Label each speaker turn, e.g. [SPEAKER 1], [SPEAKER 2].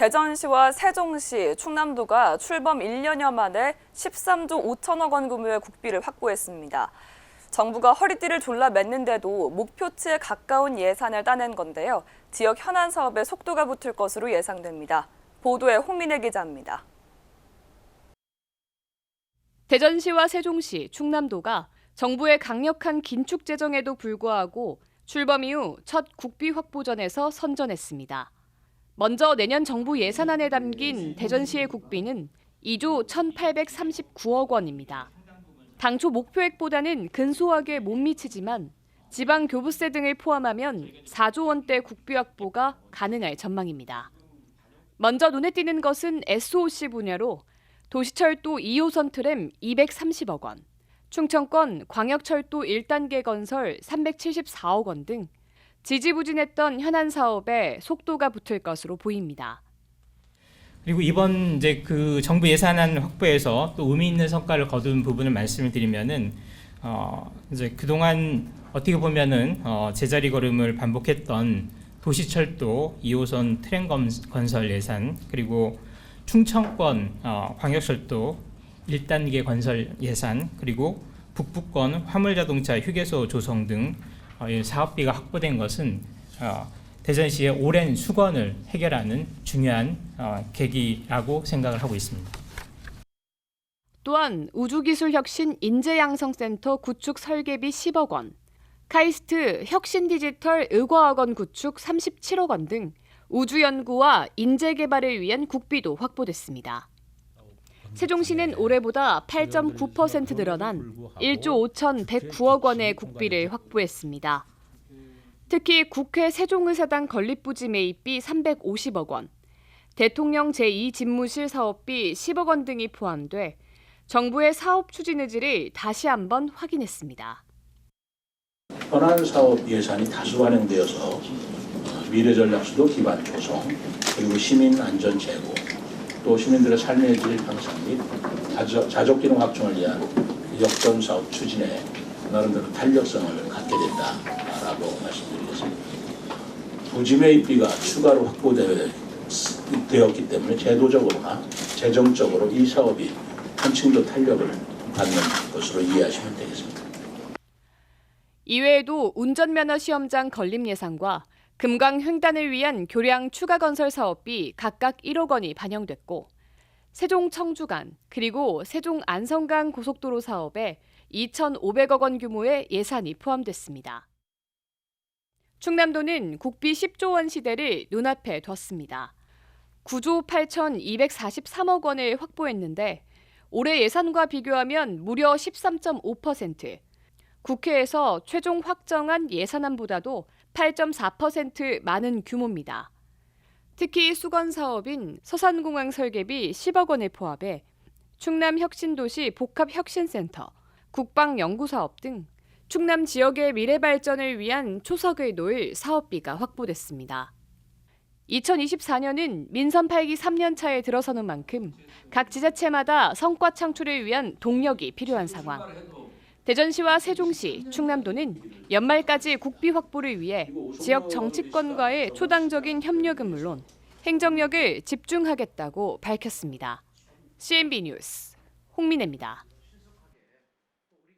[SPEAKER 1] 대전시와 세종시, 충남도가 출범 1년여 만에 13조 5천억 원 규모의 국비를 확보했습니다. 정부가 허리띠를 졸라 맸는데도 목표치에 가까운 예산을 따낸 건데요. 지역 현안 사업에 속도가 붙을 것으로 예상됩니다. 보도에 홍민혜 기자입니다.
[SPEAKER 2] 대전시와 세종시, 충남도가 정부의 강력한 긴축 재정에도 불구하고 출범 이후 첫 국비 확보전에서 선전했습니다. 먼저 내년 정부 예산안에 담긴 대전시의 국비는 2조 1,839억 원입니다. 당초 목표액보다는 근소하게 못 미치지만 지방 교부세 등을 포함하면 4조 원대 국비 확보가 가능할 전망입니다. 먼저 눈에 띄는 것은 SOC 분야로 도시철도 2호선 트램 230억 원, 충청권 광역철도 1단계 건설 374억 원 등 지지부진했던 현안 사업에 속도가 붙을 것으로 보입니다.
[SPEAKER 3] 그리고 이번 그 정부 예산안 확보에서 또 의미 있는 성과를 거둔 부분을 말씀을 드리면은 그동안 어떻게 보면은 제자리 걸음을 반복했던 도시철도 2호선 트램 건설 예산, 그리고 충청권 광역철도 1단계 건설 예산, 그리고 북부권 화물자동차 휴게소 조성 등 사업비가 확보된 것은 대전시의 오랜 수건을 해결하는 중요한 계기라고 생각을 하고 있습니다.
[SPEAKER 2] 또한 우주기술혁신 인재양성센터 구축 설계비 10억 원, 카이스트 혁신디지털 의과학원 구축 37억 원 등 우주연구와 인재개발을 위한 국비도 확보됐습니다. 세종시는 올해보다 8.9% 늘어난 1조 5,109억 원의 국비를 확보했습니다. 특히 국회 세종의사당 건립부지 매입비 350억 원, 대통령 제2집무실 사업비 10억 원 등이 포함돼 정부의 사업 추진 의지를 다시 한번 확인했습니다.
[SPEAKER 4] 현안 사업 예산이 다수 반영되어서 미래전략수도 기반 조성, 그리고 시민 안전 제고, 또 시민들의 삶의 질 향상 및 자족기능 확충을 위한 역전 사업 추진에 나름대로 탄력성을 갖게 된다라고 말씀드리겠습니다. 부지 매입비가 추가로 확보되었기 때문에 제도적으로나 재정적으로 이 사업이 한층 더 탄력을 받는 것으로 이해하시면 되겠습니다.
[SPEAKER 2] 이외에도 운전면허 시험장 건립 예산과 금강 횡단을 위한 교량 추가 건설 사업비 각각 1억 원이 반영됐고, 세종 청주 간 그리고 세종 안성 간 고속도로 사업에 2,500억 원 규모의 예산이 포함됐습니다. 충남도는 국비 10조 원 시대를 눈앞에 뒀습니다. 9조 8,243억 원을 확보했는데 올해 예산과 비교하면 무려 13.5%, 국회에서 최종 확정한 예산안보다도 8.4% 많은 규모입니다. 특히 수건 사업인 서산공항 설계비 10억 원을 포함해 충남혁신도시 복합혁신센터, 국방연구사업 등 충남 지역의 미래 발전을 위한 초석을 놓을 사업비가 확보됐습니다. 2024년은 민선 8기 3년 차에 들어서는 만큼 각 지자체마다 성과 창출을 위한 동력이 필요한 상황. 대전시와 세종시, 충남도는 연말까지 국비 확보를 위해 지역 정치권과의 초당적인 협력은 물론 행정력을 집중하겠다고 밝혔습니다. CNB 뉴스 홍민혜입니다.